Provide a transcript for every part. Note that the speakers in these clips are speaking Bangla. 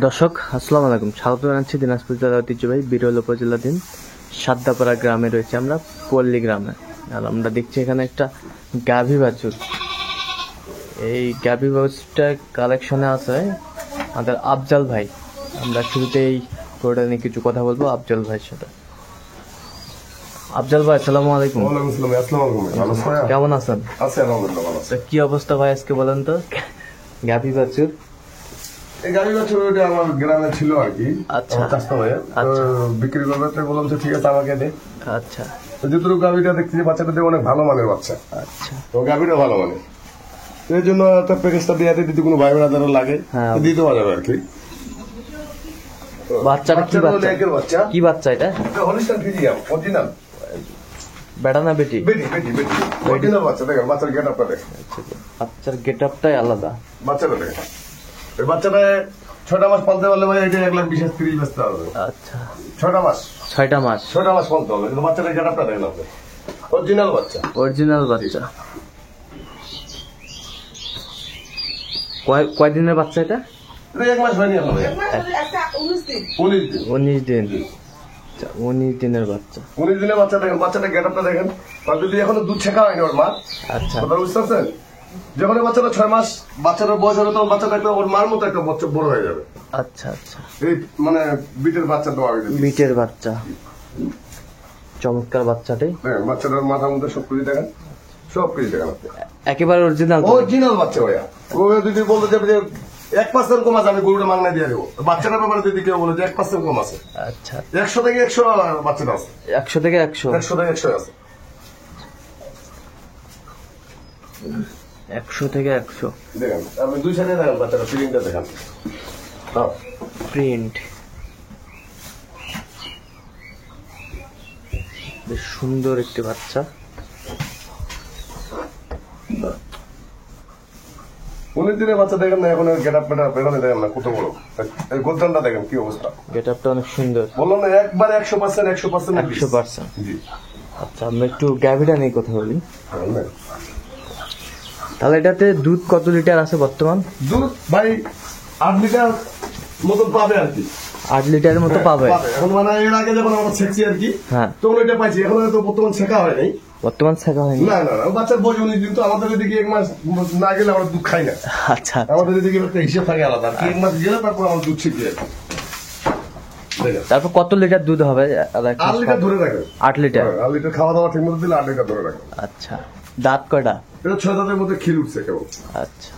দর্শক আসসালামু আলাইকুম, স্বাগত জানাচ্ছি দিনাজপুর জেলার ঐতিহ্যবাহী বিরল উপজেলাধীন সাদ্দাপাড়া গ্রামে রয়েছে আমরা পল্লী গ্রামে। আর আমরা দেখছি এখানে একটা গাভী বাছুর। এই গাভী বাছুরটা কালেকশনে আছে আমাদের আফজাল ভাই। আমরা শুরুতেই ওটা নিয়ে কিছু কথা বলবো আফজাল ভাইয়ের সাথে। আফজাল ভাই আসসালামু আলাইকুম। কেমন আছেন? কি অবস্থা ভাই আজকে বলেন তো? গাভী বাছুর এই গাড়ি বাছুর ওইটা আমার গ্রামে ছিল আর কি। আচ্ছা চাষতো ভাইয়া বিক্রি করবে, তো বললাম যে ঠিক আছে আমাকে দে। আচ্ছা, যেটুকু গাভিটা দেখছি যে বাচ্চাটা দিয়ে অনেক ভালো মানের বাচ্চা। আচ্ছা, তো গাভিটা ভালো মানের, এই জন্য একটা প্যাকেজটা দিয়ে যদি কোনো ভাই বোনাদের লাগে দিতে পারা যাবে আর কি। বাচ্চাটা কি বাচ্চা? কি বাচ্চা এটা? Holstein Friesian original. বেটা না বেটি? বেটি বেটি বেটি অরিজিনাল বাচ্চা। দেখেন বাচ্চার গেটআপটা দেখেন। বাচ্চার গেটআপটাই আলাদা। বাচ্চাটা দেখেন, এই বাচ্চাটা 6টা মাস পালতে পারলে ভাই এটা 1,20,000-30 বেচতে হবে। আচ্ছা, 6টা মাস 6টা মাস 6টা মাস পালতে হবে। কিন্তু বাচ্চাটা গেটআপটা দেখেন আপনি, অরিজিনাল বাচ্চা। অরিজিনাল বাচ্চা। কয় দিনের বাচ্চা এটা? 1 মাস হয়নি এখন। 19 দিন। 19 দিনের বাচ্চা। 19 দিনের বাচ্চা দেখেন, বাচ্চাটা গেটআপটা দেখেন। আর যদি এখনো দুধ ছেঁকা হয়নি ওর মা। আচ্ছা, কথা বুঝতে পারছেন? যখন বাচ্চাটা 6 মাস বাচ্চাটার বয়স হবে তখন বাচ্চাটা একটা ওর মার মতো একটা বাচ্চা বড় হয়ে যাবে। আচ্ছা আচ্ছা, এই মানে বিটের বাচ্চা দেওয়া হবে। বিটের বাচ্চা, চমৎকার বাচ্চাটাই। দেখেন বাচ্চাটার মাথার মধ্যে সবকিছু দেখেন, সবকিছু দেখেন আপনি। একেবারে অরিজিনাল। অরিজিনাল বাচ্চা ভাইয়া। ও যদি বলতে যাবে যে 1% কম আছে, আমি গরুটা মাংনা দিয়ে দেবো। বাচ্চাটার ব্যাপারে যদি কেউ বলে যে 1% কম আছে, আচ্ছা, 100 থেকে 100 বাচ্চাটা আছে। 100 থেকে 100 100 থেকে 100 আছে। 100 থেকে 100 দেখেন আপনি দুই সাইডে দেখেন বাচ্চাটা, প্রিন্টটা দেখেন। প্রিন্ট বেশ সুন্দর একটি বাচ্চা। 19 দিনের বাচ্চা দেখেন না, এখন গেটআপ বেরোনে দেখেন না কত বড়। এই গোলদানটা দেখেন কি অবস্থা। গেটআপটা অনেক সুন্দর। বললাম না একবারে 100%। 100%। জি। আচ্ছা, আমরা একটু গাভিটা নিয়ে কথা বলি। তাহলে এটাতে দুধ কত লিটার আছে বর্তমান? দুধ ভাই 8 লিটার মতো পাবে আর কি। 8 লিটারের মতো পাবে এখন। মানে এর আগে যখন আমরা ছেঁকছি আর কি, হ্যাঁ, তখন এটা পাইছি। এখন তো বর্তমান ছেঁকা হয় নাই। বর্তমান ছেঁকা হয়নি? না না না, বাচ্চার বয়স 19 দিন। তো আমাদের এদিকে 1 মাস না গেলে আমরা দুধ খাই না। আচ্ছা, আমাদের এদিকে একটা হিসেব থাকে আলাদা। 1 মাস গেলে তারপর আমরা দুধ ছেঁকি আর কি। তারপর কত লিটার দুধ হবে? 8 লিটার ধরে রাখেন। 8 লিটার। 8 লিটার খাওয়া দাওয়া ঠিক মতো দিলে 8 লিটার ধরে রাখেন। আচ্ছা, দাঁত কয়টা? এটা 6 দাঁতের মধ্যে ক্ষীর উঠছে কেবল। আচ্ছা,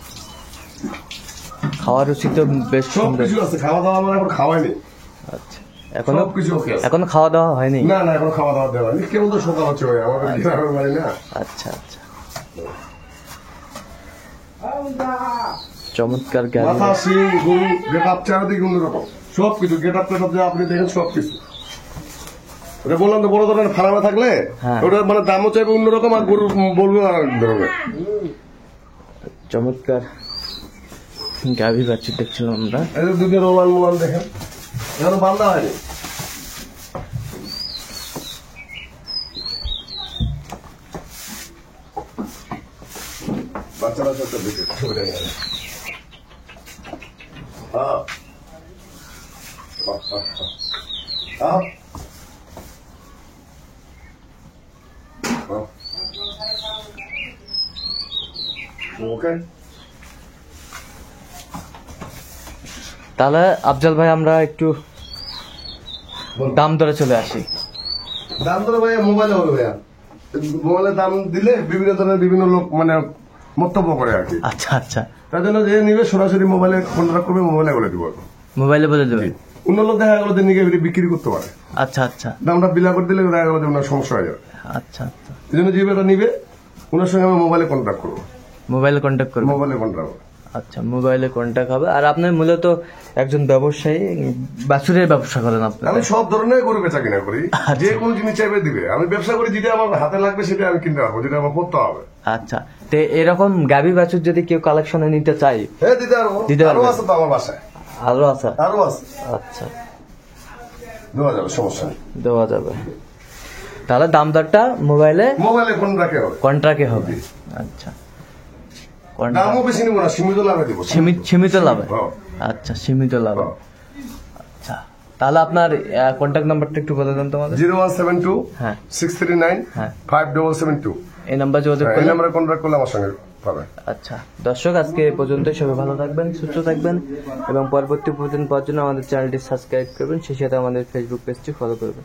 খাওয়ার রুচি তো বেশ সব সুন্দর। কিছু আছে, খাওয়া দাওয়া আমরা এখন খাওয়াইনি। আচ্ছা, এখনো সবকিছু ওকে আছে। এখনো খাওয়া দাওয়া হয়নি? না না, এখন খাওয়া দাওয়া দেওয়া হয়নি। কেবল তো সকাল হচ্ছে ভাই, আমাদের গ্রামের বাড়ি না। আচ্ছা আচ্ছা, চমৎকার গাড়ি। মাথা, শিং, গরু, গেটআপ চারিদিকে অন্যরকম সবকিছু। গেটআপ টেটআপ যে আপনি দেখেন সবকিছু। ওটা বললাম তো, বড় ধরনের ফার্মে থাকলে ওটা মানে দামও চাইবে অন্যরকম, আর গরু বলবে আর এক ধরনের। চমৎকার গাভী বাচ্চা দেখছিলাম আমরা। এই যে দুধের ওলান মোলান দেখেন, এখনো বান্ধা হয়নি। বাচ্চারা সবটা দেখে ছবিটা গেল। ওকে, তাহলে আফজাল ভাই আমরা একটু দাম দরে চলে আসি। দাম তো ভাইয়া মোবাইলে হবে ভাইয়া। মোবাইলে দাম দিলে বিভিন্ন ধরনের বিভিন্ন লোক মানে মন্তব্য করে আর কি। আচ্ছা আচ্ছা, তার জন্য যে নিবে সরাসরি মোবাইলে কন্ট্যাক্ট করবে, মোবাইলে বলে দিব। মোবাইলে বলে দেবে। অন্য লোক দেখা গেলো যে নিয়ে বিক্রি করতে পারে। আচ্ছা আচ্ছা, দামটা বিলা করে দিলে দেখা গেলো যে ওনার সমস্যা হয়ে যাবে। আচ্ছা আচ্ছা, এই জন্য যে বেটা নিবে ওনার সঙ্গে আমি মোবাইলে কন্ট্যাক্ট করবো। মোবাইলে কন্ট্যাক্ট করবো। মোবাইলে কন্ট্যাক্ট হবে। আচ্ছা, মোবাইলে কন্ট্যাক্ট হবে। আর আপনি মূলত একজন ব্যবসায়ী, বাছুরের ব্যবসা করেন আপনি? আমি সব ধরনের গরু বেচা কিনা করি। যে কোনো জিনিস চাইবে দিবে। আমি ব্যবসা করি, যেটা আমার হাতে লাগবে সেটা আমি কিনতে পারবো, যেটা আমার করতে হবে। আচ্ছা, তো এরকম গাভী বাছুর যদি কেউ কালেকশনে নিতে চাই? হ্যাঁ দিতে পারবো। দিতে পারবো? আরো আছে তো আমার বাসায়। আরো আছে? আরো আছে। আচ্ছা, দেওয়া যাবে, সমস্যা নেই। দেওয়া যাবে। তাহলে দাম দরটা মোবাইলে কন্ট্রাক্টে হবে। কন্ট্রাক্টে হবে। আচ্ছা, দামও বেশি নিব না, সীমিত লাভে দিব। সীমিত লাভে। হ্যাঁ। আচ্ছা, সীমিত লাভ। আচ্ছা, তাহলে আপনার কন্ট্যাক্ট নাম্বারটা একটু বলে দেন তোমাদের। 0172 হ্যাঁ 639 হ্যাঁ 5772। এই নাম্বার যোগাযোগ এই করলে। নাম্বারে কন্ট্যাক্ট করলে আমার সঙ্গে পাবে। আচ্ছা দর্শক, আজকে এ পর্যন্তই। সবাই ভালো থাকবেন, সুস্থ থাকবেন এবং পরবর্তী প্রতিদিন পাওয়ার জন্য আমাদের চ্যানেলটি সাবস্ক্রাইব করবেন, সেই সাথে আমাদের ফেসবুক পেজটি ফলো করবেন।